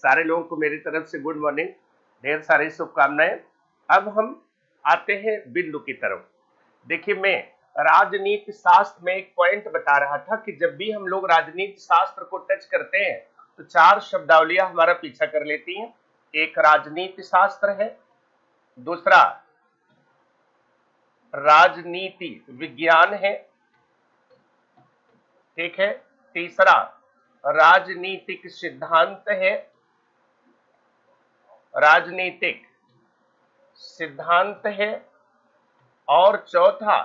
सारे लोगों को मेरी तरफ से गुड मॉर्निंग, ढेर सारी शुभकामनाएं। अब हम आते हैं बिंदु की तरफ। देखिए, मैं राजनीति शास्त्र में एक पॉइंट बता रहा था कि जब भी हम लोग राजनीति शास्त्र को टच करते हैं तो चार शब्दावलियां हमारा पीछा कर लेती हैं। एक राजनीति शास्त्र है, दूसरा राजनीति विज्ञान है, ठीक है, तीसरा राजनीतिक सिद्धांत है, राजनीतिक सिद्धांत है, और चौथा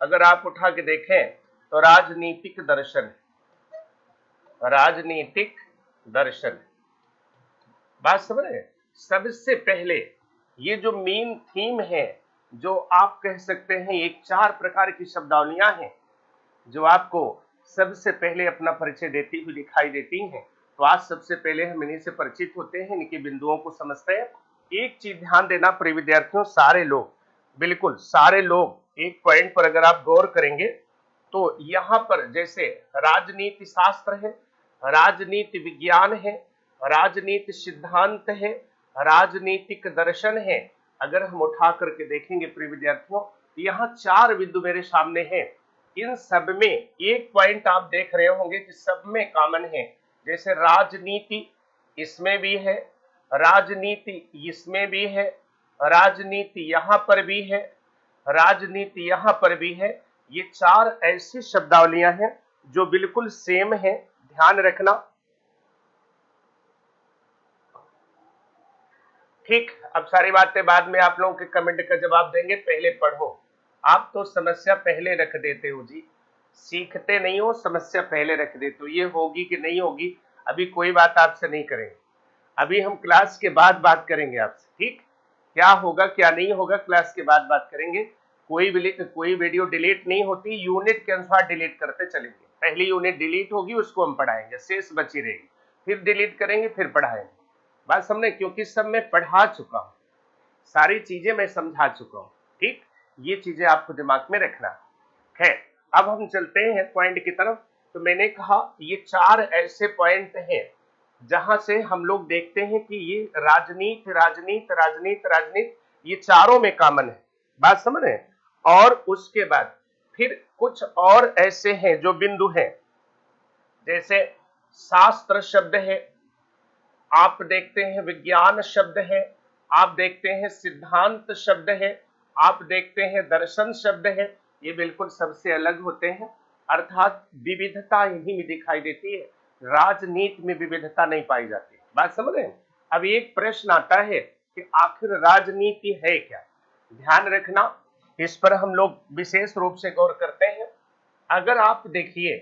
अगर आप उठा के देखें तो राजनीतिक दर्शन है। राजनीतिक दर्शन, बात समझ रहे हैं? सबसे पहले ये जो मेन थीम है, जो आप कह सकते हैं एक चार प्रकार की शब्दावलियां हैं जो आपको सबसे पहले अपना परिचय देती हुई दिखाई देती हैं। तो आज सबसे पहले हम इन्हीं से परिचित होते हैं, इनके बिंदुओं को समझते हैं। एक चीज ध्यान देना प्रिय विद्यार्थियों, सारे लोग, बिल्कुल सारे लोग एक पॉइंट पर अगर आप गौर करेंगे तो यहाँ पर जैसे राजनीति शास्त्र है, राजनीति विज्ञान है, राजनीति सिद्धांत है, राजनीतिक दर्शन है, अगर हम उठा करके देखेंगे प्रिय विद्यार्थियों, यहाँ चार बिंदु मेरे सामने हैं। इन सब में एक पॉइंट आप देख रहे होंगे कि सब में कॉमन है। जैसे राजनीति इसमें भी है, राजनीति इसमें भी है, राजनीति यहाँ पर भी है, राजनीति यहाँ पर भी है। ये चार ऐसी शब्दावलियां हैं जो बिल्कुल सेम है, ध्यान रखना। ठीक, अब सारी बातें बाद में आप लोगों के कमेंट का जवाब देंगे, पहले पढ़ो। आप तो समस्या पहले रख देते हो जी, सीखते नहीं हो, समस्या पहले रख देते हो। ये होगी कि नहीं होगी अभी कोई बात आपसे नहीं करेंगे, अभी हम क्लास के बाद बात करेंगे आपसे। ठीक, क्या होगा क्या नहीं होगा क्लास के बाद बात करेंगे। कोई वीडियो डिलीट नहीं होती, यूनिट के अनुसार डिलीट करते चलेंगे। पहली यूनिट डिलीट होगी उसको हम पढ़ाएंगे, शेष बची रहेगी, फिर डिलीट करेंगे, फिर पढ़ाएंगे। बात समझे? क्योंकि सब मैं पढ़ा चुका हूं, सारी चीजें मैं समझा चुका हूं। ठीक, ये चीजें आपको दिमाग में रखना है। अब हम चलते हैं पॉइंट की तरफ। तो मैंने कहा ये चार ऐसे पॉइंट हैं जहां से हम लोग देखते हैं कि ये राजनीति राजनीति राजनीति राजनीति ये चारों में कॉमन है। बात समझ रहे हैं? और उसके बाद फिर कुछ और ऐसे हैं जो बिंदु हैं, जैसे शास्त्र शब्द है, आप देखते हैं विज्ञान शब्द है, आप देखते हैं सिद्धांत शब्द है, आप देखते हैं दर्शन शब्द है। ये बिल्कुल सबसे अलग होते हैं, अर्थात विविधता इन्हीं में दिखाई देती है, राजनीति में विविधता नहीं पाई जाती। बात समझ रहे हैं? अब एक प्रश्न आता है कि आखिर राजनीति है क्या? ध्यान रखना, इस पर हम लोग विशेष रूप से गौर करते हैं। अगर आप देखिए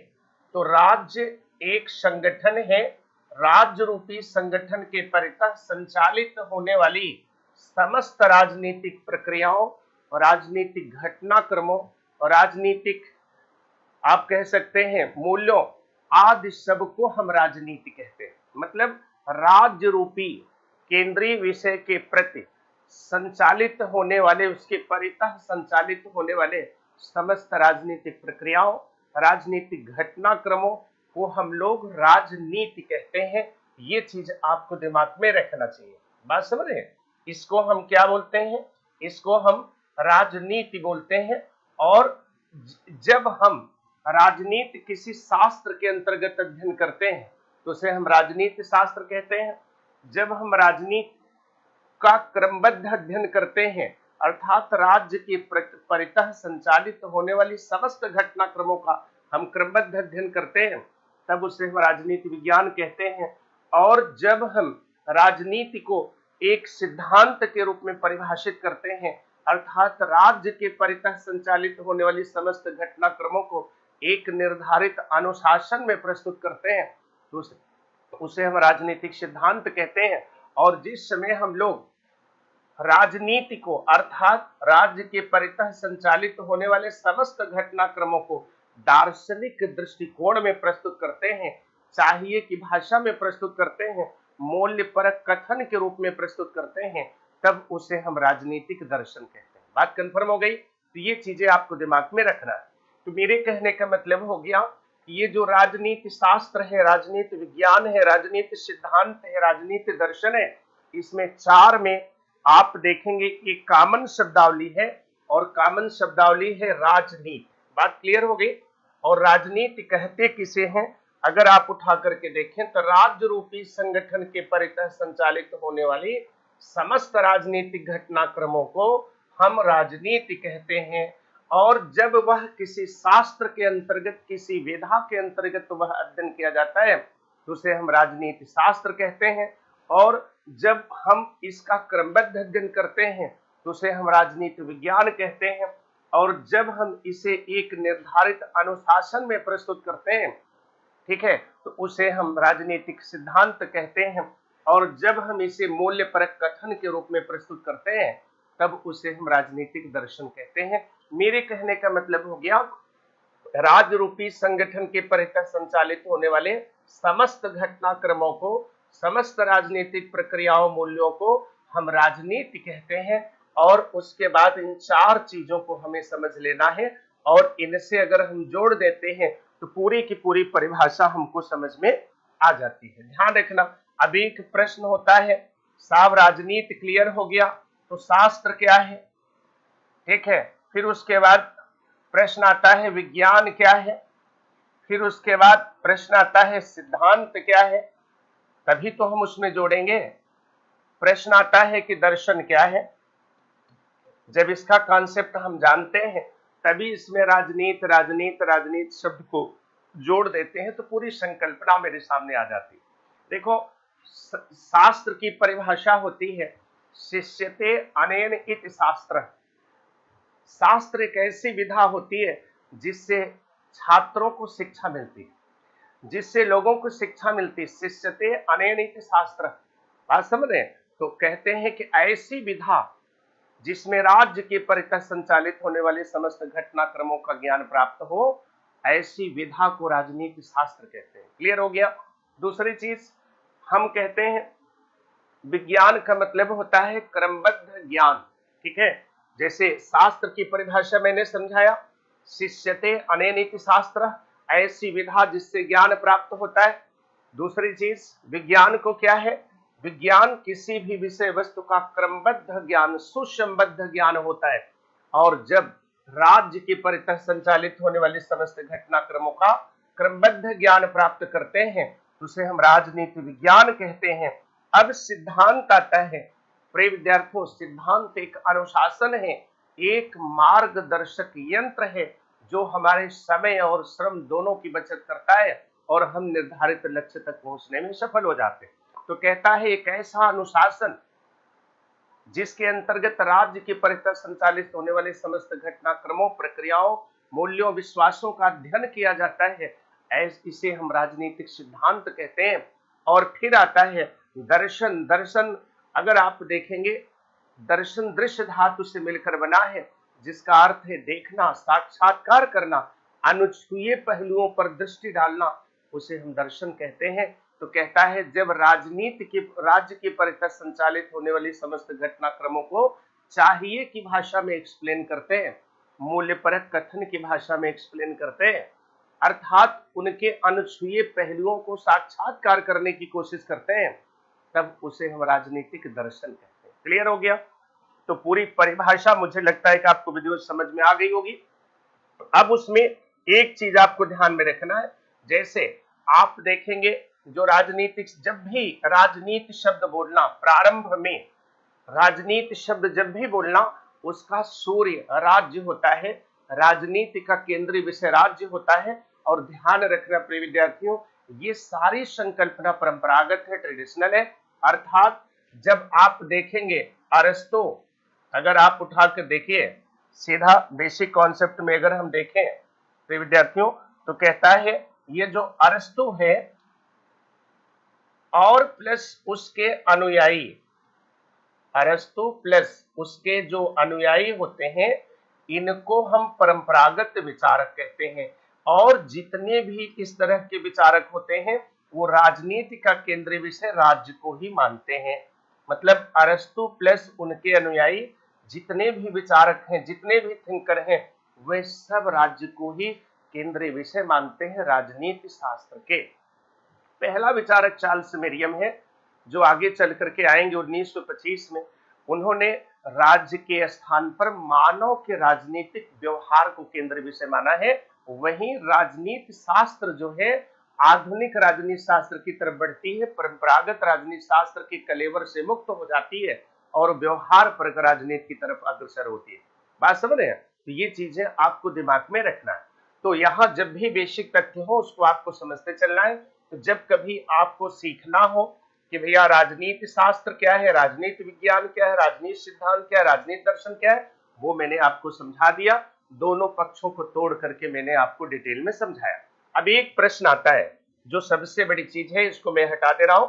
तो राज्य एक संगठन है, राज्य रूपी संगठन के परितः संचालित होने वाली समस्त राजनीतिक प्रक्रियाओं, राजनीतिक घटनाक्रमों और राजनीतिक आप कह सकते हैं मूल्यों आदि सबको हम राजनीति कहते हैं। मतलब राज्य रूपी केंद्रीय विषय के प्रति संचालित होने वाले, उसके परितः संचालित होने वाले समस्त राजनीतिक प्रक्रियाओं, राजनीतिक घटनाक्रमों को हम लोग राजनीति कहते हैं। ये चीज आपको दिमाग में रखना चाहिए। बात समझ रहे हैं? इसको हम क्या बोलते हैं? इसको हम राजनीति बोलते हैं। और जब हम राजनीति किसी शास्त्र के अंतर्गत अध्ययन करते हैं तो उसे हम राजनीति शास्त्र कहते हैं। जब हम राजनीति का क्रमबद्ध अध्ययन करते हैं, अर्थात राज्य के परितः संचालित होने वाली समस्त घटनाक्रमों का हम क्रमबद्ध अध्ययन करते हैं, तब उसे हम राजनीति विज्ञान कहते हैं। और जब हम राजनीति को एक सिद्धांत के रूप में परिभाषित करते हैं, अर्थात राज्य के परितः संचालित होने वाली समस्त घटनाक्रमों को एक निर्धारित अनुशासन में प्रस्तुत करते हैं, तो उसे हम राजनीतिक सिद्धांत कहते हैं। और जिस समय हम लोग राजनीति को अर्थात राज्य के परितः संचालित होने वाले समस्त घटनाक्रमों को दार्शनिक दृष्टिकोण में प्रस्तुत करते हैं, चाहिए की भाषा में प्रस्तुत करते हैं, मूल्यपरक कथन के रूप में प्रस्तुत करते हैं, तब उसे हम राजनीतिक दर्शन कहते हैं। बात कंफर्म हो गई? तो ये चीजें आपको दिमाग में रखना है। तो मेरे कहने का मतलब हो गया ये जो राजनीति शास्त्र है, राजनीति विज्ञान है, राजनीति सिद्धांत है, राजनीति दर्शन है, इसमें चार में आप देखेंगे कि कॉमन शब्दावली है और कॉमन शब्दावली है राजनीति। बात क्लियर हो गई। और राजनीति कहते किसे हैं? अगर आप उठा करके देखें तो राज्य रूपी संगठन के परितः संचालित होने वाली समस्त राजनीतिक घटनाक्रमों को हम राजनीति कहते हैं। और जब वह किसी शास्त्र के अंतर्गत, किसी विधा के अंतर्गत वह अध्ययन किया जाता है तो उसे हम राजनीति शास्त्र कहते हैं। और जब हम इसका क्रमबद्ध अध्ययन करते हैं तो उसे हम राजनीति विज्ञान कहते हैं। और जब हम इसे एक निर्धारित अनुशासन में प्रस्तुत करते हैं, ठीक है, तो उसे हम राजनीतिक सिद्धांत कहते हैं। और जब हम इसे मूल्यपरक कथन के रूप में प्रस्तुत करते हैं तब उसे हम राजनीतिक दर्शन कहते हैं। मेरे कहने का मतलब हो गया, राज्य रूपी संगठन के परितः संचालित होने वाले समस्त घटनाक्रमों को, समस्त राजनीतिक प्रक्रियाओं, मूल्यों को हम राजनीति कहते हैं। और उसके बाद इन चार चीजों को हमें समझ लेना है और इनसे अगर हम जोड़ देते हैं तो पूरी की पूरी परिभाषा हमको समझ में आ जाती है। ध्यान रखना, अभी एक प्रश्न होता है, साहब राजनीति क्लियर हो गया तो शास्त्र क्या है, ठीक है, फिर उसके बाद प्रश्न आता है विज्ञान क्या है, फिर उसके बाद प्रश्न आता है सिद्धांत क्या है, तभी तो हम उसमें जोड़ेंगे। प्रश्न आता है कि दर्शन क्या है। जब इसका कॉन्सेप्ट हम जानते हैं तभी इसमें राजनीति राजनीति राजनीति शब्द को जोड़ देते हैं तो पूरी संकल्पना मेरे सामने आ जाती है। देखो, शास्त्र की परिभाषा होती है शिष्यते अनेन इति शास्त्र। शास्त्र एक ऐसी विधा होती है जिससे छात्रों को शिक्षा मिलती है, जिससे लोगों को शिक्षा मिलती है। शिष्यते अनेन इति शास्त्र, बात समझ रहे हैं? तो कहते हैं कि ऐसी विधा जिसमें राज्य के परितः संचालित होने वाले समस्त घटनाक्रमों का ज्ञान प्राप्त हो, ऐसी विधा को राजनीति शास्त्र कहते हैं। क्लियर हो गया। दूसरी चीज हम कहते हैं विज्ञान का मतलब होता है क्रमबद्ध ज्ञान, ठीक है। जैसे शास्त्र की परिभाषा मैंने समझाया, शिष्यते अनेन शास्त्र, ऐसी विधा जिससे ज्ञान प्राप्त होता है। दूसरी चीज विज्ञान को क्या है? विज्ञान किसी भी विषय वस्तु का क्रमबद्ध ज्ञान, सुसंबद्ध ज्ञान होता है। और जब राज्य के परितः संचालित होने वाले समस्त घटनाक्रमों का क्रमबद्ध ज्ञान प्राप्त करते हैं तो उसे हम राजनीति विज्ञान कहते हैं। अब सिद्धांत आता है। प्रिय विद्यार्थियों, सिद्धांत एक अनुशासन है, एक मार्गदर्शक यंत्र है जो हमारे समय और श्रम दोनों की बचत करता है और हम निर्धारित लक्ष्य तक पहुंचने में सफल हो जाते हैं। तो कहता है एक ऐसा अनुशासन जिसके अंतर्गत राज्य के परितः संचालित होने वाले समस्त घटनाक्रमों, प्रक्रियाओं, मूल्यों, विश्वासों का अध्ययन किया जाता है, इसे हम राजनीतिक सिद्धांत कहते हैं। और फिर आता है दर्शन। दर्शन अगर आप देखेंगे, दर्शन दृश्य धातु से मिलकर बना है, जिसका अर्थ है देखना, साक्षात्कार करना, अनछुए पहलुओं पर दृष्टि डालना, उसे हम दर्शन कहते हैं। तो कहता है जब राजनीति के, राज्य के परितः संचालित होने वाली समस्त घटनाक्रमों को चाहिए की भाषा में एक्सप्लेन करते हैं, मूल्यपरक कथन की भाषा में एक्सप्लेन करते हैं, अर्थात उनके अनछुए पहलुओं को साक्षात्कार करने की कोशिश करते हैं, तब उसे हम राजनीतिक दर्शन कहते हैं। क्लियर हो गया? तो पूरी परिभाषा मुझे लगता है कि आपको वीडियो समझ में आ गई होगी। अब उसमें एक चीज आपको ध्यान में रखना है, जैसे आप देखेंगे जो राजनीतिक, जब भी राजनीति शब्द बोलना, प्रारंभ में राजनीति शब्द जब भी बोलना, उसका सूर्य राज्य होता है, राजनीति का केंद्रीय विषय राज्य होता है। और ध्यान रखना प्रिय विद्यार्थियों, ये सारी संकल्पना परंपरागत है, ट्रेडिशनल है। अर्थात जब आप देखेंगे अरस्तु, अगर आप उठा कर देखिए सीधा बेसिक कॉन्सेप्ट में अगर हम देखें प्रिय विद्यार्थियों, तो कहता है ये जो अरस्तु है और प्लस उसके अनुयायी, अरस्तु प्लस उसके जो अनुयायी होते हैं, इनको हम परंपरागत विचारक कहते हैं। और जितने भी इस तरह के विचारक होते हैं वो राजनीति का केंद्रीय विषय राज्य को ही मानते हैं। मतलब अरस्तु प्लस उनके अनुयायी जितने भी विचारक हैं, जितने भी थिंकर हैं, वे सब राज्य को ही केंद्रीय विषय मानते हैं राजनीति शास्त्र के। पहला विचारक चार्ल्स मेरियम है, जो आगे चल करके आएंगे 1925 में। उन्होंने राज्य के स्थान पर मानव के राजनीतिक व्यवहार को केंद्रीय विषय माना है। वहीं राजनीति शास्त्र जो है आधुनिक राजनीति शास्त्र की तरफ बढ़ती है, परंपरागत राजनीति शास्त्र के कलेवर से मुक्त हो जाती है और व्यवहार परक राजनीति की तरफ अग्रसर होती है। बात समझ रहे हैं? तो ये चीजें आपको दिमाग में रखना है। तो यहाँ जब भी बेसिक तथ्य हो उसको आपको समझते चलना है। तो जब कभी आपको सीखना हो कि भैया राजनीति शास्त्र क्या है, राजनीति विज्ञान क्या है, राजनीति सिद्धांत क्या है, राजनीति दर्शन क्या है, वो मैंने आपको समझा दिया। दोनों पक्षों को तोड़ करके मैंने आपको डिटेल में समझाया। अब एक प्रश्न आता है जो सबसे बड़ी चीज है, इसको मैं हटा दे रहा हूं।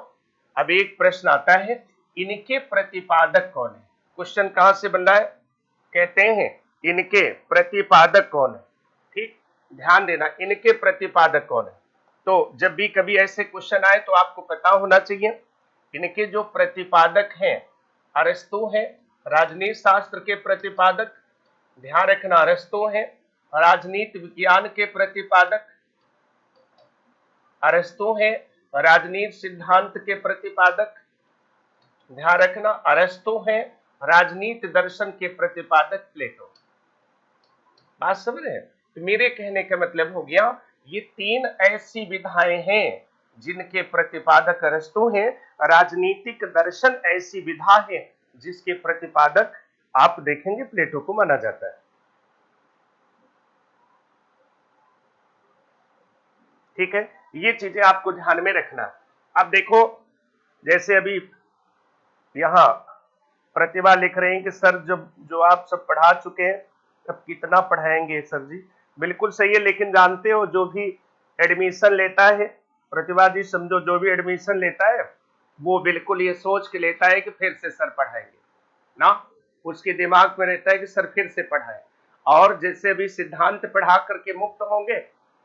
अब एक प्रश्न आता है, इनके प्रतिपादक कौन है? क्वेश्चन कहां से बन रहा है? कहते हैं इनके प्रतिपादक कौन है। ठीक, ध्यान देना, इनके प्रतिपादक कौन है। तो जब भी कभी ऐसे क्वेश्चन आए तो आपको पता होना चाहिए इनके जो प्रतिपादक हैं, अरस्तु है राजनीति शास्त्र के प्रतिपादक, ध्यान रखना अरस्तु है। राजनीति विज्ञान के प्रतिपादक अरस्तु है। राजनीति सिद्धांत के प्रतिपादक, ध्यान रखना अरस्तु है। राजनीति दर्शन के प्रतिपादक प्लेटो। बात समझ रहे हैं? तो मेरे कहने का मतलब हो गया, ये तीन ऐसी विधाएं हैं जिनके प्रतिपादक अरस्तु हैं। राजनीतिक दर्शन ऐसी विधा है जिसके प्रतिपादक आप देखेंगे प्लेटो को माना जाता है। ठीक है, ये चीजें आपको ध्यान में रखना। अब देखो, जैसे अभी यहां प्रतिभा लिख रहे हैं कि सर जो आप सब पढ़ा चुके हैं, अब कितना पढ़ाएंगे सर जी। बिल्कुल सही है, लेकिन जानते हो जो भी एडमिशन लेता है, प्रतिभा जी समझो, जो भी एडमिशन लेता है वो बिल्कुल ये सोच के लेता है कि फिर से सर पढ़ाएंगे ना, उसके दिमाग में रहता है कि सर फिर से पढ़ाए। और जैसे अभी सिद्धांत पढ़ा करके मुक्त होंगे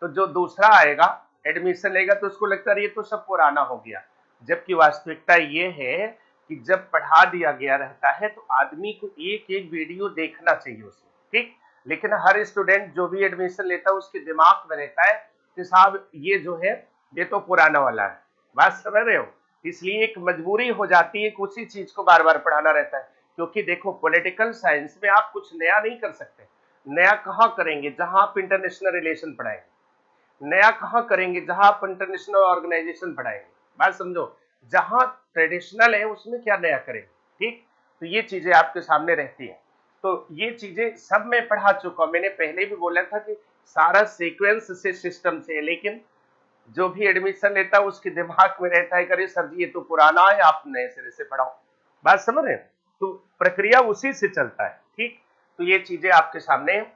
तो जो दूसरा आएगा एडमिशन लेगा तो उसको लगता है ये तो सब पुराना हो गया। जबकि वास्तविकता ये है कि जब पढ़ा दिया गया रहता है तो आदमी को एक एक वीडियो देखना चाहिए उसमें। ठीक, लेकिन हर स्टूडेंट जो भी एडमिशन लेता है उसके दिमाग में रहता है कि साहब ये जो है ये तो पुराना वाला है। बात समझ रहे हो? इसलिए एक मजबूरी हो जाती है कि उसी चीज को बार बार पढ़ाना रहता है। क्योंकि देखो, पॉलिटिकल साइंस में आप कुछ नया नहीं कर सकते। नया कहाँ करेंगे? जहां आप इंटरनेशनल रिलेशन पढ़ाएंगे। नया कहाँ करेंगे? जहां आप इंटरनेशनल ऑर्गेनाइजेशन पढ़ाएंगे। बात समझो, जहां ट्रेडिशनल है उसमें क्या नया करेंगे। ठीक, तो ये चीजें आपके सामने रहती है। तो ये चीजें सब मैं पढ़ा चुका हूं। मैंने पहले भी बोला था कि सारा सीक्वेंस से सिस्टम से, लेकिन जो भी एडमिशन लेता है उसके दिमाग में रहता है कि अरे सर जी ये तो पुराना है, आप नए सिरे से पढ़ाओ। बात समझ रहे हैं? तो प्रक्रिया उसी से चलता है। ठीक, तो ये चीजें आपके सामने है।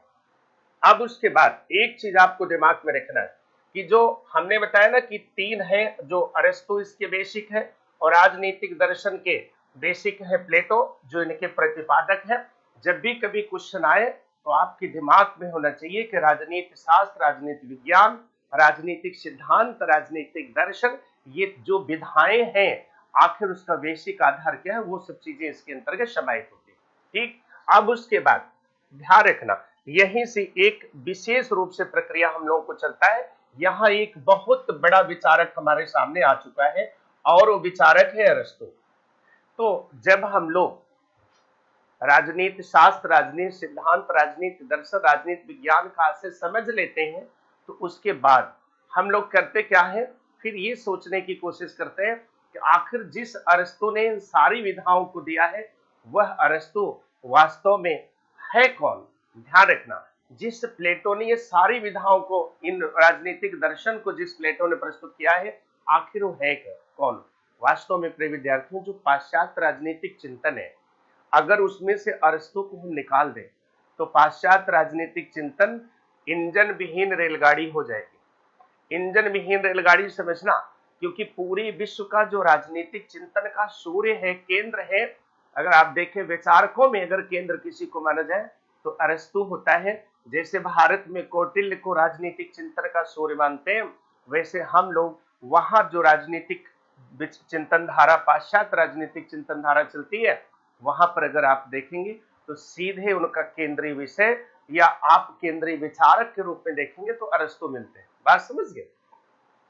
अब उसके बाद एक चीज आपको दिमाग में रखना है कि जो हमने बताया ना कि तीन है, जो अरस्तु इसके बेसिक है और राजनीतिक दर्शन के बेसिक है प्लेटो, जो इनके प्रतिपादक है। जब भी कभी क्वेश्चन आए तो आपके दिमाग में होना चाहिए कि राजनीति शास्त्र, राजनीति विज्ञान, राजनीतिक सिद्धांत, राजनीतिक दर्शन, ये जो विधाएं हैं आखिर उसका बेसिक आधार क्या है, वो सब चीजें इसके अंतर्गत समाहित होती है। ठीक, अब उसके बाद ध्यान रखना, यहीं से एक विशेष रूप से प्रक्रिया हम लोगों को चलता है। यहाँ एक बहुत बड़ा विचारक हमारे सामने आ चुका है और वो विचारक है अरस्तु। तो जब हम लोग राजनीति शास्त्र, राजनीति सिद्धांत, राजनीति दर्शन, राजनीति विज्ञान का आशय समझ लेते हैं तो उसके बाद हम लोग करते क्या है, फिर ये सोचने की कोशिश करते हैं कि आखिर जिस अरस्तु ने इन सारी विधाओं को दिया है वह अरस्तु वास्तव में है कौन। ध्यान रखना, जिस प्लेटो ने ये सारी विधाओं को, इन राजनीतिक दर्शन को जिस प्लेटो ने प्रस्तुत किया है, आखिर वो है कौन। वास्तव में प्रिय विद्यार्थियों, जो पाश्चात्य राजनीतिक चिंतन है, अगर उसमें से अरस्तु को हम निकाल दें तो पाश्चात्य राजनीतिक चिंतन इंजन विहीन रेलगाड़ी हो जाएगी। इंजन विहीन रेलगाड़ी समझना, क्योंकि पूरी विश्व का जो राजनीतिक चिंतन का सूर्य है, केंद्र है, अगर आप देखें विचारकों में अगर केंद्र किसी को माना जाए तो अरस्तु होता है। जैसे भारत में कौटिल्य को राजनीतिक चिंतन का सूर्य मानते हैं, वैसे हम लोग वहां जो राजनीतिक चिंतन धारा, पाश्चात्य राजनीतिक चिंतन धारा चलती है, वहां पर अगर आप देखेंगे तो सीधे उनका केंद्रीय विषय या आप केंद्रीय विचारक के रूप में देखेंगे तो अरस्तु मिलते हैं। बात समझ गए।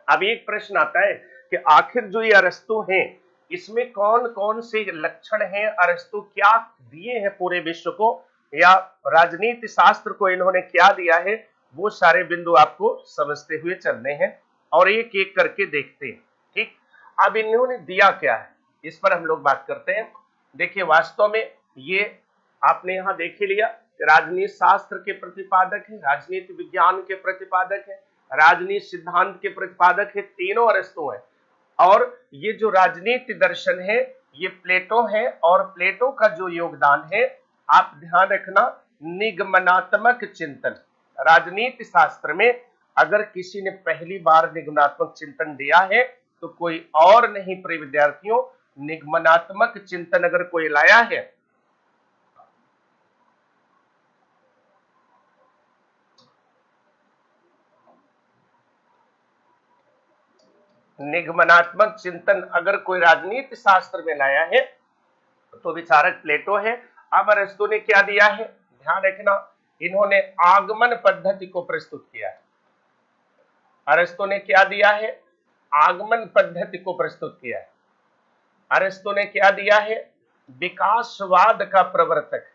अब एक प्रश्न आता है कि आखिर जो ये अरस्तु हैं इसमें कौन कौन से लक्षण हैं, अरस्तु क्या दिए हैं पूरे विश्व को, या राजनीति शास्त्र को इन्होंने क्या दिया है, वो सारे बिंदु आपको समझते हुए चलने हैं और एक एक करके देखते हैं। ठीक, अब इन्होंने दिया क्या है इस पर हम लोग बात करते हैं। देखिए वास्तव में ये आपने यहां देख ही लिया, राजनीति शास्त्र के प्रतिपादक है, राजनीति विज्ञान के प्रतिपादक है, राजनीति सिद्धांत के प्रतिपादक है, तीनों अरस्तु हैं। और ये जो राजनीति दर्शन है ये प्लेटो है, और प्लेटो का जो योगदान है आप ध्यान रखना, निगमनात्मक चिंतन। राजनीति शास्त्र में अगर किसी ने पहली बार निगमनात्मक चिंतन दिया है तो कोई और नहीं प्रिय विद्यार्थियों, निगमनात्मक चिंतन अगर कोई लाया है, निगमनात्मक चिंतन अगर कोई राजनीति शास्त्र में लाया है तो विचारक प्लेटो है। अब अरस्तु ने क्या दिया है, ध्यान रखना, इन्होंने आगमन पद्धति को प्रस्तुत किया है। अरस्तु ने क्या दिया है, आगमन पद्धति को प्रस्तुत किया है। अरस्तु ने क्या दिया है, विकासवाद का प्रवर्तक।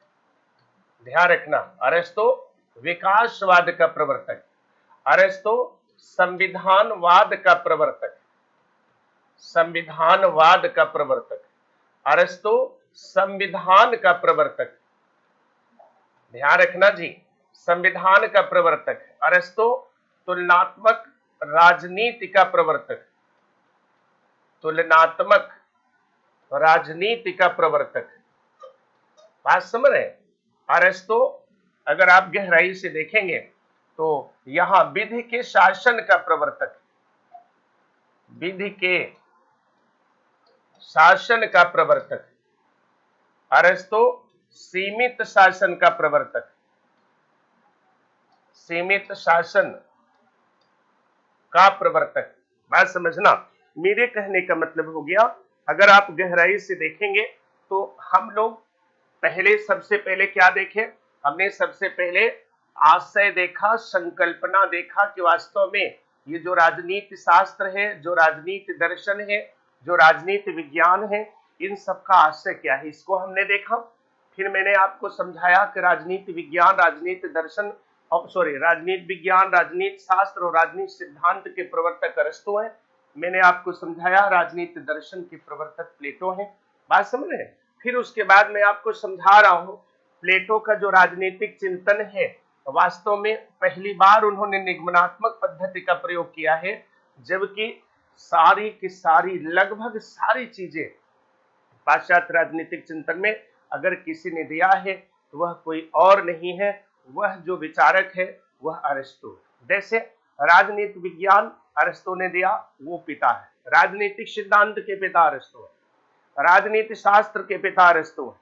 ध्यान रखना, अरस्तु विकासवाद का प्रवर्तक, अरस्तु संविधानवाद का प्रवर्तक, संविधानवाद का प्रवर्तक, अरस्तु संविधान का प्रवर्तक। ध्यान रखना जी, संविधान का प्रवर्तक। अरस्तु तुलनात्मक राजनीति का प्रवर्तक, तुलनात्मक राजनीति का प्रवर्तक। बात समझ रहे हैं। अरस्तु अगर आप गहराई से देखेंगे तो यहां विधि के शासन का प्रवर्तक, विधि के शासन का प्रवर्तक। अरस्तु सीमित शासन का प्रवर्तक, सीमित शासन का प्रवर्तक। बात समझना, मेरे कहने का मतलब हो गया, अगर आप गहराई से देखेंगे तो हम लोग पहले सबसे पहले क्या देखें, हमने सबसे पहले आशय देखा, संकल्पना देखा कि वास्तव में ये जो राजनीति शास्त्र है, जो राजनीति दर्शन है, जो राजनीति विज्ञान है, इन सब का आशय क्या है, इसको हमने देखा। फिर मैंने आपको समझाया कि राजनीति विज्ञान, राजनीति दर्शन, राजनीति विज्ञान, राजनीति शास्त्र और राजनीति सिद्धांत के प्रवर्तक अरस्तु हैं। मैंने आपको समझाया राजनीति दर्शन के प्रवर्तक प्लेटो हैं। बात समझ रहे हैं। फिर उसके बाद मैं आपको समझा रहा हूं प्लेटो का जो राजनीतिक चिंतन है, वास्तव में पहली बार उन्होंने निगमनात्मक पद्धति का प्रयोग किया है, जबकि सारी की सारी, लगभग सारी चीजें पाश्चात्य राजनीतिक चिंतन में अगर किसी ने दिया है तो वह कोई और नहीं है, वह जो विचारक है वह अरस्तु। जैसे राजनीति विज्ञान अरस्तु ने दिया, वो पिता है। राजनीतिक सिद्धांत के पिता अरस्तु है, राजनीति शास्त्र के पिता अरस्तु है,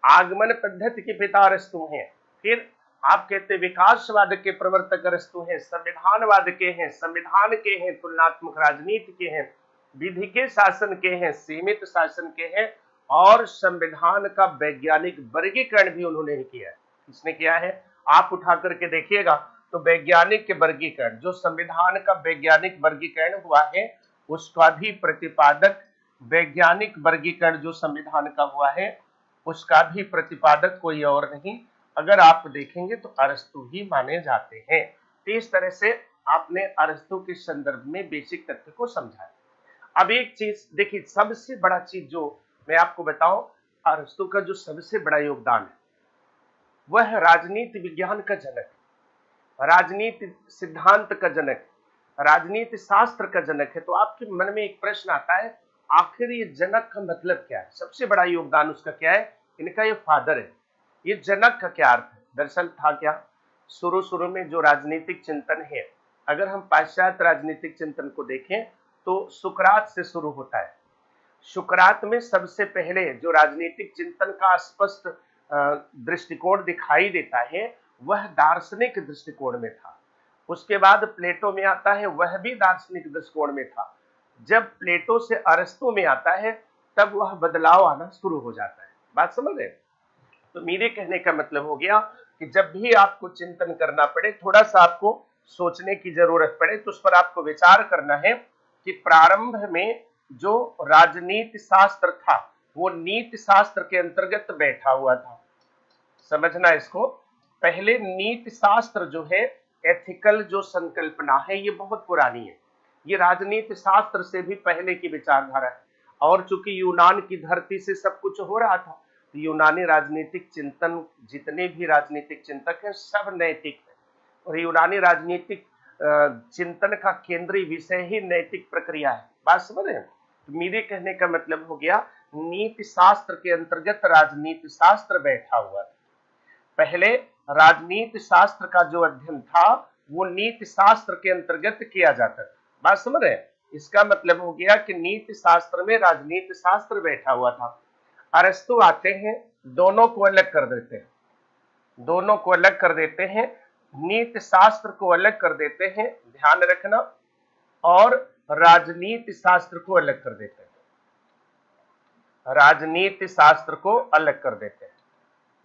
आगमन पद्धति के पिता अरस्तु हैं। फिर आप कहते विकासवाद के प्रवर्तक अरस्तु हैं, संविधानवाद के हैं, संविधान के हैं, तुलनात्मक राजनीति के हैं, विधि के शासन के हैं, सीमित शासन के हैं, और संविधान का वैज्ञानिक वर्गीकरण भी उन्होंने ही किया है। किसने किया है, आप उठा करके देखिएगा तो वैज्ञानिक के वर्गीकरण, जो संविधान का वैज्ञानिक वर्गीकरण हुआ है उसका भी प्रतिपादक, वैज्ञानिक वर्गीकरण जो संविधान का हुआ है उसका भी प्रतिपादक कोई और नहीं, अगर आप देखेंगे तो अरस्तु ही माने जाते हैं। तो इस तरह से आपने अरस्तु के संदर्भ में बेसिक तथ्य को समझा। अब एक चीज देखिए, सबसे बड़ा चीज जो मैं आपको बताऊं, अरस्तु का जो सबसे बड़ा योगदान है वह राजनीति विज्ञान का जनक, राजनीति सिद्धांत का जनक, राजनीति शास्त्र का जनक है। तो आपके मन में एक प्रश्न आता है, आखिर ये जनक का मतलब क्या है, सबसे बड़ा योगदान उसका क्या है, इनका ये फादर है, ये जनक का क्या अर्थ है। दरअसल था क्या, शुरू में जो राजनीतिक चिंतन है, अगर हम पाश्चात्य राजनीतिक चिंतन को देखें तो सुकरात से शुरू होता है। सुकरात में सबसे पहले जो राजनीतिक चिंतन का स्पष्ट दृष्टिकोण दिखाई देता है वह दार्शनिक दृष्टिकोण में था। उसके बाद प्लेटो में आता है, वह भी दार्शनिक दृष्टिकोण में था। जब प्लेटो से अरस्तु में आता है तब वह बदलाव आना शुरू हो जाता है। बात समझ रहे? तो मेरे कहने का मतलब हो गया, कि जब भी आपको चिंतन करना पड़े, थोड़ा सा आपको सोचने की जरूरत पड़े, तो उस पर आपको विचार करना है कि प्रारंभ में जो राजनीति शास्त्र था वो नीति शास्त्र के अंतर्गत बैठा हुआ था। समझना इसको, पहले नीति शास्त्र जो है, एथिकल जो संकल्पना है, ये बहुत पुरानी है। ये राजनीति शास्त्र से भी पहले की विचारधारा है। और चूंकि यूनान की धरती से सब कुछ हो रहा था, तो यूनानी राजनीतिक चिंतन, जितने भी राजनीतिक चिंतक हैं, सब नैतिक है। और यूनानी राजनीतिक चिंतन का केंद्रीय विषय ही नैतिक प्रक्रिया है। बात समझ रहे हैं? तो मेरे कहने का मतलब हो गया, नीति शास्त्र के अंतर्गत राजनीति शास्त्र बैठा हुआ था। पहले राजनीति शास्त्र का जो अध्ययन था वो नीति शास्त्र के अंतर्गत किया जाता था। बात समझ रहे हैं? इसका मतलब हो गया कि नीति शास्त्र में राजनीति शास्त्र बैठा हुआ था। अरस्तु आते हैं, दोनों को अलग कर देते हैं, दोनों को अलग कर देते हैं, नीति शास्त्र को अलग कर देते हैं, ध्यान रखना, और राजनीति शास्त्र को अलग कर देते हैं, राजनीति शास्त्र को अलग कर देते हैं।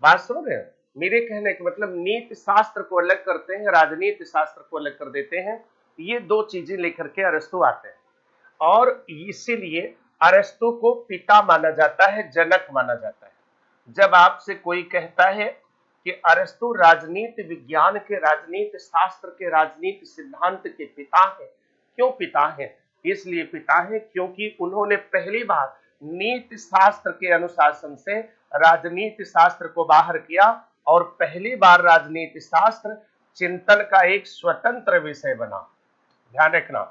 बात समझ रहे हैं? मेरे कहने का मतलब, नीति शास्त्र को अलग करते हैं, राजनीति शास्त्र को अलग कर देते हैं। ये दो चीजें लेकर के अरस्तु आते हैं, और इसीलिए अरस्तु को पिता माना जाता है, जनक माना जाता है। जब आपसे कोई कहता है कि अरस्तु राजनीति विज्ञान के, राजनीति शास्त्र के, राजनीति सिद्धांत के पिता हैं, क्यों पिता हैं? इसलिए पिता हैं क्योंकि उन्होंने पहली बार नीति शास्त्र के अनुशासन से राजनीति शास्त्र को बाहर किया, और पहली बार राजनीति शास्त्र चिंतन का एक स्वतंत्र विषय बना। ध्यान रखना,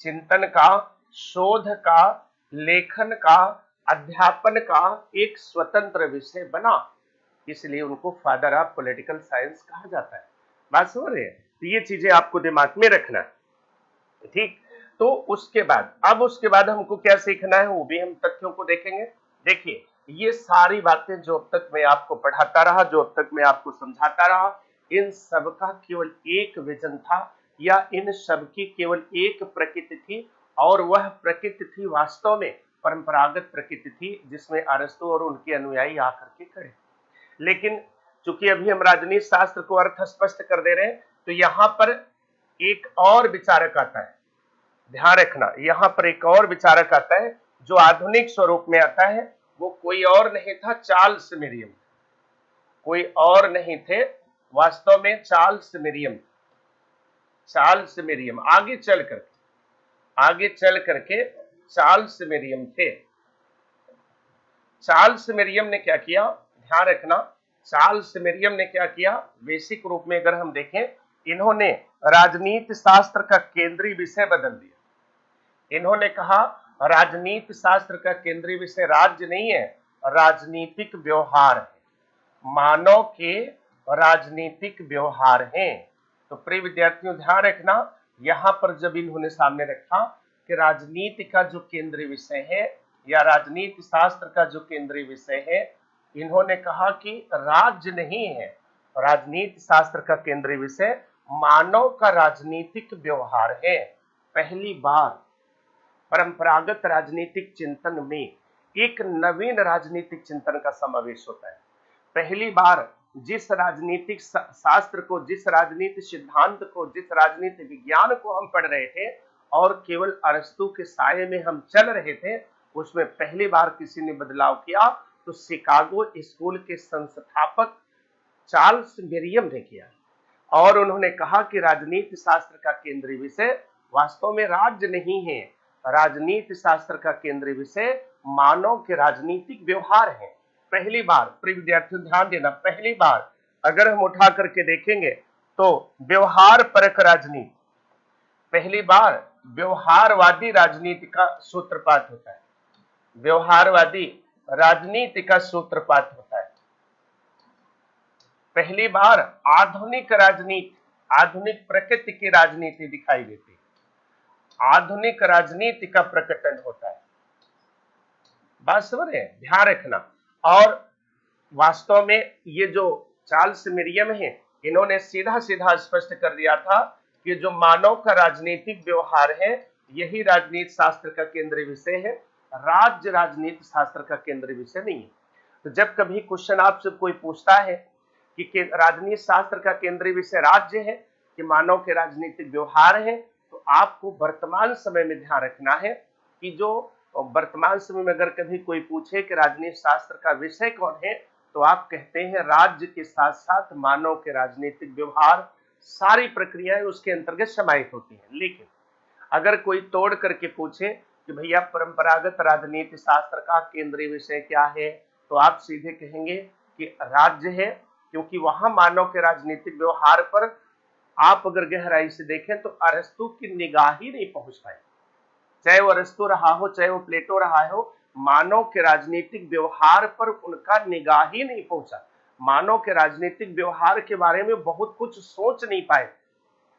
चिंतन का, शोध का, लेखन का, अध्यापन का एक स्वतंत्र विषय बना, इसलिए उनको फादर ऑफ पॉलिटिकल साइंस कहा जाता है। बात समझ रहे हैं? तो ये चीजें आपको दिमाग में रखना है, ठीक। तो उसके बाद, अब उसके बाद हमको क्या सीखना है, वो भी हम तथ्यों को देखेंगे। देखिए, ये सारी बातें जो अब तक मैं आपको पढ़ाता रहा, जो अब तक मैं आपको समझाता रहा, इन सब का केवल एक विजन था, या इन सब की केवल एक प्रकृति थी, और वह प्रकृति थी वास्तव में परंपरागत प्रकृति थी, जिसमें अरस्तु और उनके अनुयायी आकर के खड़े। लेकिन चूंकि अभी हम राजनीति शास्त्र को अर्थ स्पष्ट कर दे रहे हैं, तो यहां पर एक और विचारक आता है। ध्यान रखना, यहां पर एक और विचारक आता है जो आधुनिक स्वरूप में आता है। वो कोई और नहीं था, चार्ल्स मेरियम। कोई और नहीं थे, वास्तव में चार्ल्स मेरियम। चार्ल्स मेरियम आगे चल करके चार्ल्स मेरियम थे। चार्ल्स मेरियम ने क्या किया, ध्यान रखना, चार्ल्स मेरियम ने क्या किया, बेसिक रूप में अगर हम देखें, इन्होंने राजनीति शास्त्र का केंद्रीय विषय बदल दिया। इन्होंने कहा राजनीति शास्त्र का केंद्रीय विषय राज्य नहीं है, राजनीतिक व्यवहार है, मानव के राजनीतिक व्यवहार हैं। तो प्रिय विद्यार्थियों ध्यान रखना, यहां पर जब इन्होंने सामने रखा कि राजनीति का जो केंद्रीय विषय है, या राजनीति शास्त्र का जो केंद्रीय विषय है, इन्होंने कहा कि राज्य नहीं है राजनीति शास्त्र का केंद्रीय विषय, मानव का राजनीतिक व्यवहार है। पहली बार परंपरागत राजनीतिक चिंतन में एक नवीन राजनीतिक चिंतन का समावेश होता है। पहली बार जिस राजनीतिक शास्त्र को, जिस राजनीति सिद्धांत को, जिस राजनीति विज्ञान को हम पढ़ रहे थे और केवल अरस्तु के साये में हम चल रहे थे, उसमें पहली बार किसी ने बदलाव किया, तो शिकागो स्कूल के संस्थापक चार्ल्स मेरियम ने किया। और उन्होंने कहा कि राजनीति शास्त्र का केंद्रीय विषय वास्तव में राज्य नहीं है, राजनीति शास्त्र का केंद्रीय विषय मानव के राजनीतिक व्यवहार है। पहली बार, प्रिय विद्यार्थियों ध्यान देना, पहली बार अगर हम उठा करके देखेंगे तो व्यवहार परक राजनीति, पहली बार व्यवहारवादी राजनीति का सूत्रपात होता है, व्यवहारवादी राजनीति का सूत्रपात होता है। पहली बार आधुनिक राजनीति, आधुनिक प्रकृति की राजनीति दिखाई देती है, आधुनिक राजनीति का प्रकटन होता है। बात समझ रहे हैं? ध्यान रखना। और वास्तव में ये जो चार्ल्स मेरियम है, इन्होंने सीधा सीधा स्पष्ट कर दिया था कि जो मानव का राजनीतिक व्यवहार है, यही राजनीति शास्त्र का केंद्रीय विषय है, राज्य राजनीति शास्त्र का केंद्रीय विषय नहीं है। तो जब कभी क्वेश्चन आपसे कोई पूछता है कि राजनीति शास्त्र का केंद्रीय विषय राज्य है, कि मानव के राजनीतिक व्यवहार है, तो आपको वर्तमान समय में ध्यान रखना है कि जो वर्तमान समय में अगर कभी कोई पूछे कि राजनीति शास्त्र का विषय कौन है, तो आप कहते हैं राज्य के साथ साथ मानव के राजनीतिक व्यवहार, सारी प्रक्रियाएं उसके अंतर्गत समाहित होती हैं। लेकिन अगर कोई तोड़ करके पूछे कि भैया परंपरागत राजनीति शास्त्र का केंद्रीय विषय क्या है, तो आप सीधे कहेंगे कि राज्य है, क्योंकि वहां मानव के राजनीतिक व्यवहार पर आप अगर गहराई से देखें तो अरस्तु की निगाह ही नहीं पहुंच पाई। चाहे वो अरस्तु रहा हो, चाहे वो प्लेटो रहा हो, मानव के राजनीतिक व्यवहार पर उनका निगाह ही नहीं पहुंचा। मानव के राजनीतिक व्यवहार के बारे में बहुत कुछ सोच नहीं पाए,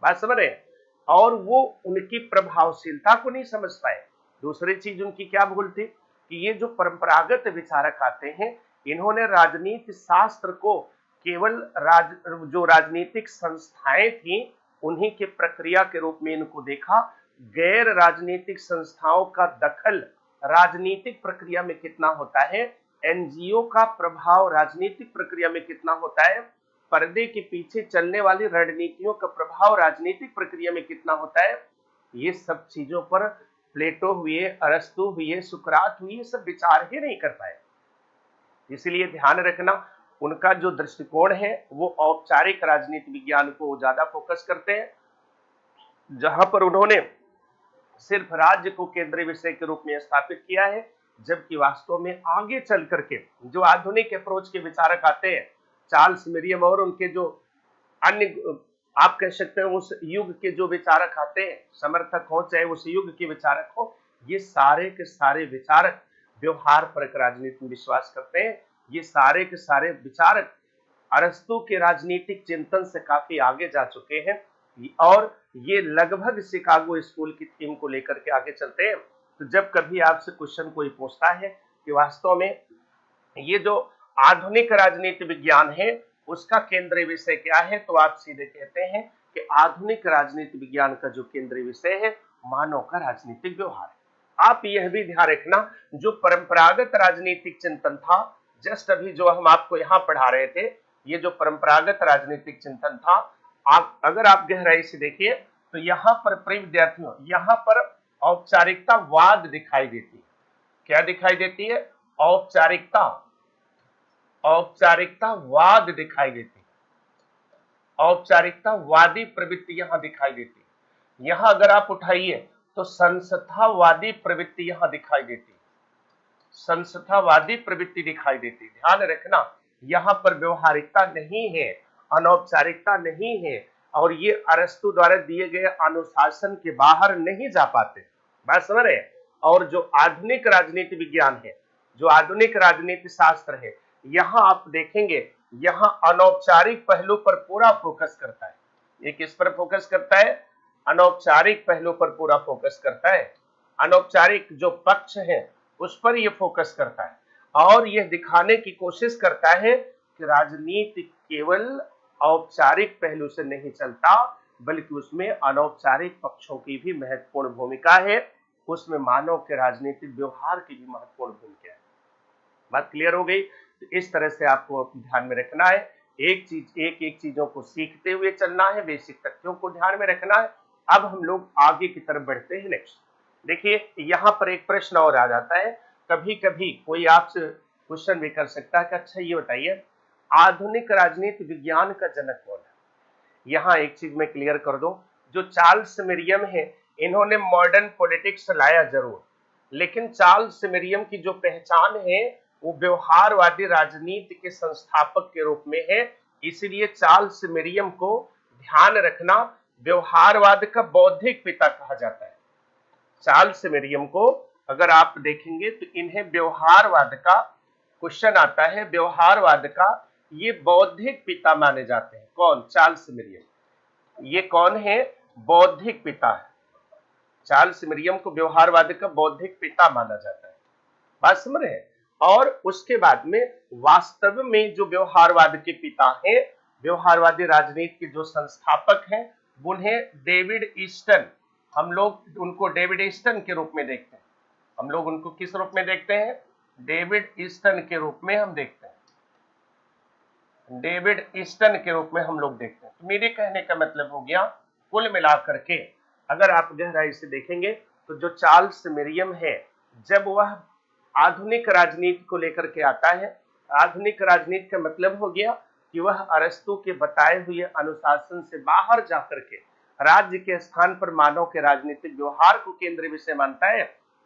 बात समझ रहे हैं, और वो उनकी प्रभावशीलता को नहीं समझ पाए। दूसरी चीज उनकी क्या भूल थी कि ये जो परंपरागत विचारक आते हैं, इन्होंने राजनीति शास्त्र को केवल जो राजनीतिक संस्थाएं थी उन्हीं के प्रक्रिया के रूप में इनको देखा। गैर राजनीतिक संस्थाओं का दखल राजनीतिक प्रक्रिया में कितना होता है, एनजीओ का प्रभाव राजनीतिक प्रक्रिया में कितना होता है, पर्दे के पीछे चलने वाली रणनीतियों का प्रभाव राजनीतिक प्रक्रिया में कितना होता है, ये सब चीजों पर प्लेटो हुए, अरस्तु हुए, सुकरात हुए, ये सब विचार ही नहीं कर पाए। इसलिए ध्यान रखना, उनका जो दृष्टिकोण है वो औपचारिक राजनीति विज्ञान को ज्यादा फोकस करते हैं, जहां पर उन्होंने सिर्फ राज्य को केंद्रीय विषय के रूप में स्थापित किया है, जबकि वास्तव में आगे चल करके जो आधुनिक अप्रोच के विचारक आते हैं, चार्ल्स मिरियम और उनके जो अन्य आप कह सकते हैं उस युग के जो विचारक आते हैं, समर्थक हो चाहे उस युग के विचारक हो, ये सारे के सारे विचारक व्यवहार परक राजनीति में विश्वास करते हैं। ये सारे के सारे विचारक अरस्तु के राजनीतिक चिंतन से काफी आगे जा चुके हैं, और ये लगभग शिकागो स्कूल की थीम को लेकर के आगे चलते हैं। तो जब कभी आपसे क्वेश्चन कोई पूछता है कि वास्तव में ये जो आधुनिक राजनीति विज्ञान है उसका केंद्रीय विषय क्या है, तो आप सीधे कहते हैं कि आधुनिक राजनीति विज्ञान का जो केंद्रीय विषय है मानव का राजनीतिक व्यवहार है। आप यह भी ध्यान रखना, जो परंपरागत राजनीतिक चिंतन था, जस्ट अभी जो हम आपको यहाँ पढ़ा रहे थे, ये जो परंपरागत राजनीतिक चिंतन था, अगर आप गहराई से देखिए तो यहाँ पर प्रिय विद्यार्थियों, यहाँ पर औपचारिकतावाद दिखाई देती है। क्या दिखाई देती है? औपचारिकतावाद दिखाई देती है, औपचारिकतावादी प्रवृत्ति यहाँ दिखाई देती है। यहाँ अगर आप उठाइए तो संस्थावादी प्रवृत्ति यहाँ दिखाई देती है, संस्थावादी प्रवृत्ति दिखाई देती है। ध्यान रखना, यहाँ पर व्यवहारिकता नहीं है, अनौपचारिकता नहीं है, और ये अरस्तु द्वारा दिए गए अनुशासन के बाहर नहीं जा पाते, बात समझ रहे हैं। और जो आधुनिक राजनीति विज्ञान है, जो आधुनिक राजनीति शास्त्र है, यहाँ आप देखेंगे यहाँ अनौपचारिक पहलू पर पूरा फोकस करता है। ये किस पर फोकस करता है? अनौपचारिक पहलू पर पूरा फोकस करता है, अनौपचारिक जो पक्ष है उस पर यह फोकस करता है, और यह दिखाने की कोशिश करता है कि राजनीति केवल औपचारिक पहलू से नहीं चलता, बल्कि उसमें अनौपचारिक पक्षों की भी महत्वपूर्ण भूमिका है, उसमें मानव के राजनीतिक व्यवहार की भी महत्वपूर्ण भूमिका है। बात क्लियर हो गई? तो इस तरह से आपको ध्यान में रखना है, एक चीजों को सीखते हुए चलना है, बेसिक तथ्यों को ध्यान में रखना है। अब हम लोग आगे की तरफ बढ़ते हैं। नेक्स्ट देखिए, यहाँ पर एक प्रश्न और आ जाता है, कभी कभी कोई आपसे क्वेश्चन भी कर सकता है कि अच्छा ये बताइए आधुनिक राजनीति विज्ञान का जनक कौन है? यहाँ एक चीज मैं क्लियर कर दूं, जो चार्ल्स मिरियम है इन्होंने मॉडर्न पॉलिटिक्स लाया जरूर, लेकिन चार्ल्स मिरियम की जो पहचान है वो व्यवहारवादी राजनीति के संस्थापक के रूप में है। इसलिए चार्ल्स मिरियम को ध्यान रखना, व्यवहारवाद का बौद्धिक पिता कहा जाता है। चार्ल्स मिरियम को अगर आप देखेंगे तो इन्हें व्यवहारवाद का क्वेश्चन आता है, व्यवहारवाद का ये बौद्धिक पिता माने जाते हैं। कौन? Charles Miriam. ये कौन है? बौद्धिक पिता है। चार्ल्स मिरियम को व्यवहारवाद का बौद्धिक पिता माना जाता है, बात समझ रहे हैं। और उसके बाद में वास्तव में जो व्यवहारवाद के पिता हैं, व्यवहारवादी राजनीति के जो संस्थापक हैं, उन्हें डेविड ईस्टन, हम लोग उनको डेविड ईस्टन के रूप में देखते हैं। हम लोग उनको किस रूप में देखते हैं? डेविड ईस्टन के रूप में हम देखते हैं। डेविड ईस्टन के रूप में हम लोग देखते हैं। तो मेरे कहने का मतलब हो गया, कुल मिलाकर के अगर आप गहराई से देखेंगे तो जो चार्ल्स मेरियम है, जब वह आधुनिक राजनीति को लेकर के आता है, आधुनिक राजनीति का मतलब हो गया कि वह अरस्तु के बताए हुए अनुशासन से बाहर जाकर के राज्य के स्थान पर मानव के राजनीतिक व्यवहार को केंद्रीय विषय मानता है।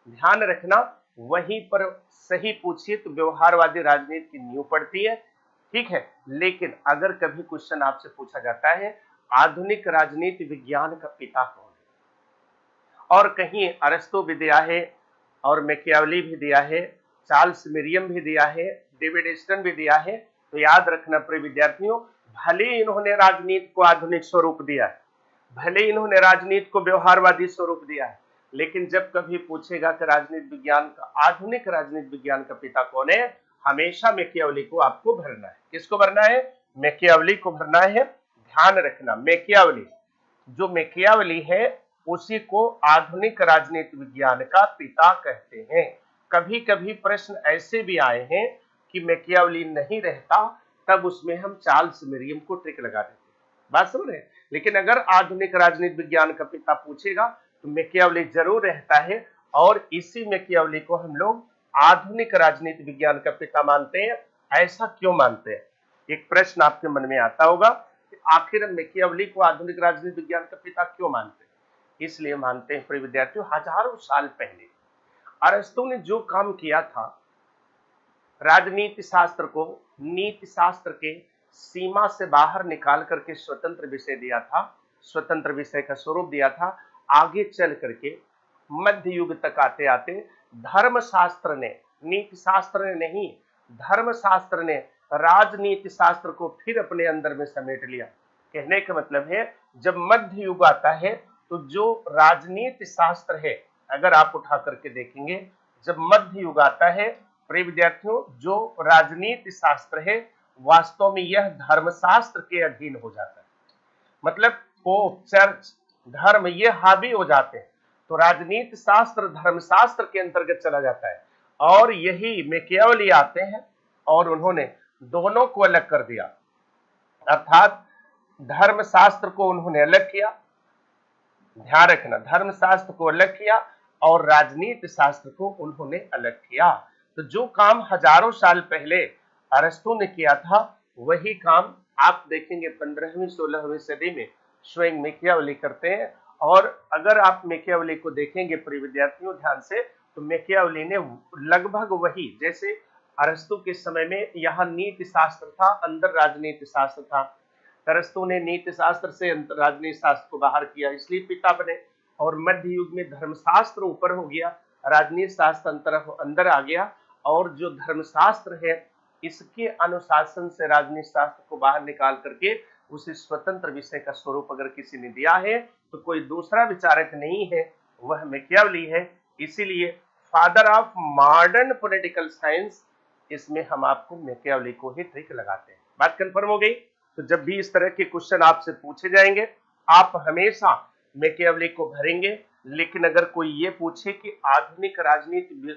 ध्यान रखना, वहीं पर सही पूछिए तो व्यवहारवादी राजनीति की नींव पड़ती है, ठीक है। लेकिन अगर कभी क्वेश्चन आपसे पूछा जाता है आधुनिक राजनीति विज्ञान का पिता कौन है, और कहीं अरस्तु भी दिया है और मैकियावली भी दिया है, चार्ल्स मेरियम भी दिया है, डेविड ईस्टन भी दिया है, तो याद रखना प्रिय विद्यार्थियों, भले इन्होंने राजनीति को आधुनिक स्वरूप दिया है, भले इन्होंने राजनीति को व्यवहारवादी स्वरूप दिया है, लेकिन जब कभी पूछेगा कि राजनीति विज्ञान का, आधुनिक राजनीति विज्ञान का पिता कौन है, हमेशा मैकियावली को आपको भरना है। किसको भरना है? मैकियावली को भरना है। ध्यान रखना, मैकियावली, जो मैकियावली है उसी को आधुनिक राजनीति विज्ञान का पिता कहते हैं। कभी कभी प्रश्न ऐसे भी आए हैं कि मैकियावली नहीं रहता, तब उसमें हम चार्ल्स मेरियम को ट्रिक लगा देते हैं। बात समझ रहे हैं? लेकिन अगर आधुनिक राजनीति विज्ञान का पिता पूछेगा तो मैकियावली जरूर रहता है, और इसी मैकियावली को हम लोग आधुनिक राजनीति विज्ञान का पिता मानते हैं। ऐसा क्यों मानते हैं? एक प्रश्न आपके मन में आता होगा कि आखिर हम मैकियावली को आधुनिक राजनीति विज्ञान का पिता क्यों मानते हैं? इसलिए मानते हैं प्रिय विद्यार्थियों, हजारों साल पहले अरस्तु ने जो काम किया था, राजनीति शास्त्र को नीति शास्त्र के सीमा से बाहर निकाल करके स्वतंत्र विषय दिया था, स्वतंत्र विषय का स्वरूप दिया था। आगे चल करके मध्य युग तक आते आते धर्मशास्त्र ने, नीति शास्त्र ने नहीं, धर्मशास्त्र ने राजनीति शास्त्र को फिर अपने अंदर में समेट लिया। कहने का मतलब है, जब मध्य युग आता है तो जो राजनीति शास्त्र है, अगर आप उठा करके देखेंगे, जब मध्य युग आता है प्रिय विद्यार्थियों, जो राजनीति शास्त्र है वास्तव में यह धर्मशास्त्र के अधीन हो जाता है। मतलब पोप, चर्च, धर्म ये हावी हो जाते हैं, तो राजनीति शास्त्र धर्मशास्त्र के अंतर्गत चला जाता है। और यही मैकियावली आते हैं और उन्होंने दोनों को अलग कर दिया, अर्थात धर्मशास्त्र को उन्होंने अलग किया, ध्यान रखना, धर्मशास्त्र को अलग किया और राजनीति शास्त्र को उन्होंने अलग किया। तो जो काम हजारों साल पहले अरस्तु ने किया था, वही काम आप देखेंगे 15वीं 16वीं सदी में स्वयं मैकियावली करते हैं। और अगर आप मैकियावली को देखेंगे प्रिय विद्यार्थियों ध्यान से, तो मैकियावली ने लगभग वही, जैसे अरस्तु के समय में यहाँ नीति शास्त्र था, अंदर राजनीति शास्त्र था, अरस्तु ने नीति शास्त्र से राजनीति शास्त्र को बाहर किया, इसलिए पिता बने। और मध्य युग में धर्मशास्त्र ऊपर हो गया, राजनीति शास्त्र अंदर आ गया, और जो धर्मशास्त्र है इसके अनुशासन से राजनीति शास्त्र को बाहर निकाल करके उसे स्वतंत्र विषय का स्वरूप अगर किसी ने दिया है तो कोई दूसरा विचारक नहीं है, वह मैकियावली है। इसीलिए father of modern political science, इसमें हम आपको मैकियावली को ही ट्रिक लगाते हैं। बात कंफर्म हो गई? तो जब भी इस तरह के क्वेश्चन आपसे पूछे जाएंगे, आप हमेशा मैकियावली को भरेंगे। लेकिन अगर कोई ये पूछे कि आधुनिक राजनीति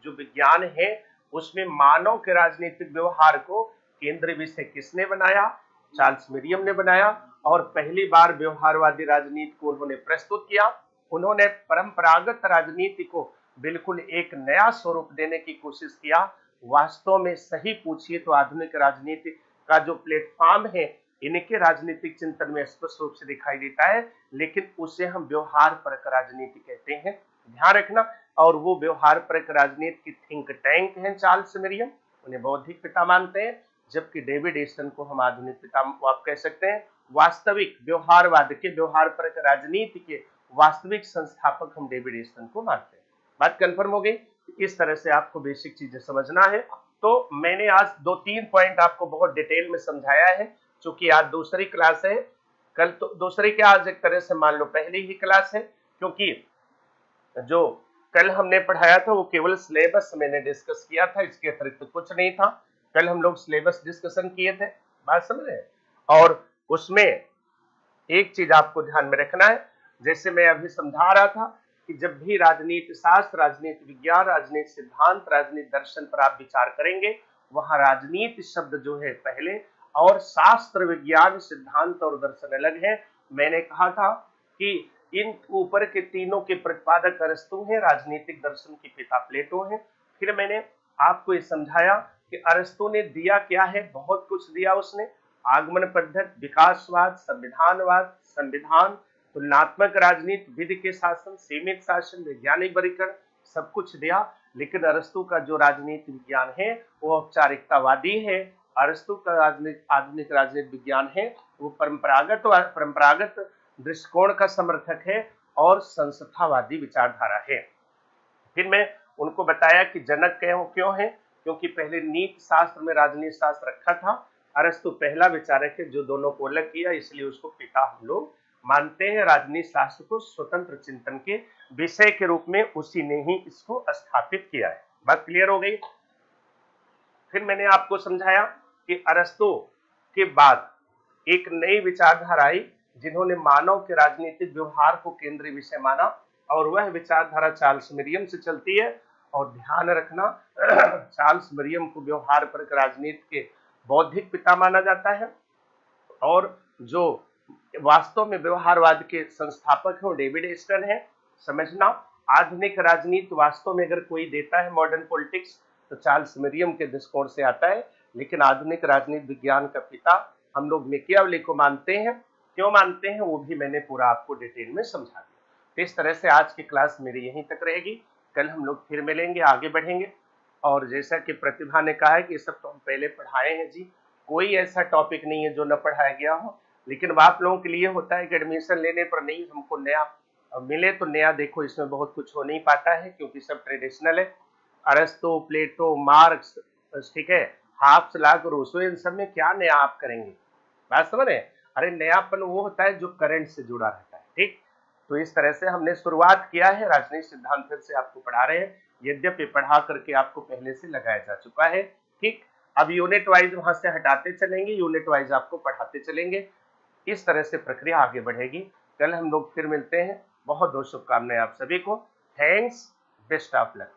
जो विज्ञान है उसमें मानव के राजनीतिक व्यवहार को केंद्रीय विषय किसने बनाया? चार्ल्स मेरियम ने बनाया, और पहली बार व्यवहारवादी राजनीति को उन्होंने प्रस्तुत किया। उन्होंने परंपरागत राजनीति को बिल्कुल एक नया स्वरूप देने की कोशिश किया। वास्तव में सही पूछिए तो आधुनिक राजनीति का जो प्लेटफॉर्म है इनके राजनीतिक चिंतन में स्पष्ट रूप से दिखाई देता है, लेकिन उसे हम व्यवहार परक राजनीति कहते हैं, ध्यान रखना। और वो व्यवहार परक राजनीति की थिंक टैंक हैं चार्ल्स मेरियम, उन्हें बौद्धिक पिता मानते हैं, जबकि डेविड ईस्टन को हम आधुनिक पिता आप कह सकते हैं। वास्तविक व्यवहारवाद के, व्यवहार परक राजनीति के वास्तविक संस्थापक हम डेविड ईस्टन को मानते हैं। बात कंफर्म हो गई? इस तरह से आपको बेसिक चीजें समझना है। तो मैंने आज 2-3 पॉइंट आपको बहुत डिटेल में समझाया है, क्योंकि आज दूसरी क्लास है, कल तो दूसरी क्या, आज एक तरह से मान लो पहली ही क्लास है, क्योंकि जो कल हमने पढ़ाया था वो केवल सिलेबस मैंने डिस्कस किया था, इसके अतिरिक्त तो कुछ नहीं था। कल हम लोग सिलेबस डिस्कशन किए थे, बात समझ रहे हैं? और उसमें एक चीज आपको ध्यान में रखना है, जैसे मैं अभी समझा रहा था कि जब भी राजनीति शास्त्र, राजनीति विज्ञान, राजनीति सिद्धांत, राजनीति दर्शन पर आप विचार करेंगे, वहां राजनीति शब्द जो है पहले और शास्त्र विज्ञान सिद्धांत और दर्शन अलग है। मैंने कहा था कि इन ऊपर के तीनों के प्रतिपादक अरस्तु हैं, राजनीतिक दर्शन के पिता प्लेटो हैं। फिर मैंने आपको ये समझाया कि अरस्तु ने दिया क्या है, बहुत कुछ दिया उसने, आगमन पद्धति, विकासवाद, संविधानवाद, संविधान, तुलनात्मक राजनीति, विधि के शासन, सीमित शासन, वैज्ञानिक वर्गीकरण, सब कुछ दिया। लेकिन अरस्तु का जो राजनीति विज्ञान है वो औपचारिकतावादी है। अरस्तु का आधुनिक राजनीति विज्ञान है वो परंपरागत दृष्टिकोण का समर्थक है और संस्थावादी विचारधारा है। फिर मैं उनको बताया कि जनक क्यों है, क्योंकि पहले नीति शास्त्र में राजनीति शास्त्र रखा था। अरस्तु पहला विचारक है जो दोनों को अलग किया, इसलिए उसको पिता हम लोग मानते हैं। राजनीति शास्त्र को स्वतंत्र चिंतन के विषय के रूप में उसी ने ही इसको स्थापित किया है। बात क्लियर हो गई। फिर मैंने आपको समझाया कि अरस्तु के बाद एक नई विचारधारा आई जिन्होंने मानव के राजनीतिक व्यवहार को केंद्रीय विषय माना, और वह विचारधारा चार्ल्स मरियम से चलती है। और ध्यान रखना चार्ल्स मरियम को व्यवहार पर राजनीति के बौद्धिक पिता माना जाता है, और जो वास्तव में व्यवहारवाद के संस्थापक है वो डेविड ईस्टन है। समझना, आधुनिक राजनीति वास्तव में अगर कोई देता है मॉडर्न पॉलिटिक्स तो चार्ल्स मरियम के दृष्टिकोण से आता है, लेकिन आधुनिक राजनीति विज्ञान का पिता हम लोग मैकियावेली को मानते हैं। क्यों मानते हैं वो भी मैंने पूरा आपको डिटेल में समझा दिया। तो इस तरह से आज की क्लास मेरी यहीं तक रहेगी। कल हम लोग फिर मिलेंगे, आगे बढ़ेंगे। और जैसा कि प्रतिभा ने कहा है कि ये सब तो हम पहले पढ़ाए हैं जी, कोई ऐसा टॉपिक नहीं है जो न पढ़ाया गया हो, लेकिन आप लोगों के लिए होता है कि एडमिशन लेने पर नहीं हमको नया मिले तो नया। देखो इसमें बहुत कुछ हो नहीं पाता है क्योंकि सब ट्रेडिशनल है। अरस्तु, प्लेटो, मार्क्स, ठीक है, हाब्स, लाक, रूसो, इन सब में क्या नया आप करेंगे? बात समझ रहे? अरे नयापन वो होता है जो करंट से जुड़ा रहता है। ठीक, तो इस तरह से हमने शुरुआत किया है। राजनीतिक सिद्धांत फिर से आपको पढ़ा रहे हैं, यद्यपि पढ़ा करके आपको पहले से लगाया जा चुका है। ठीक, अब यूनिट वाइज वहां से हटाते चलेंगे, यूनिट वाइज आपको पढ़ाते चलेंगे। इस तरह से प्रक्रिया आगे बढ़ेगी। कल हम लोग फिर मिलते हैं। बहुत बहुत शुभकामनाएं आप सभी को। Thanks, best of luck.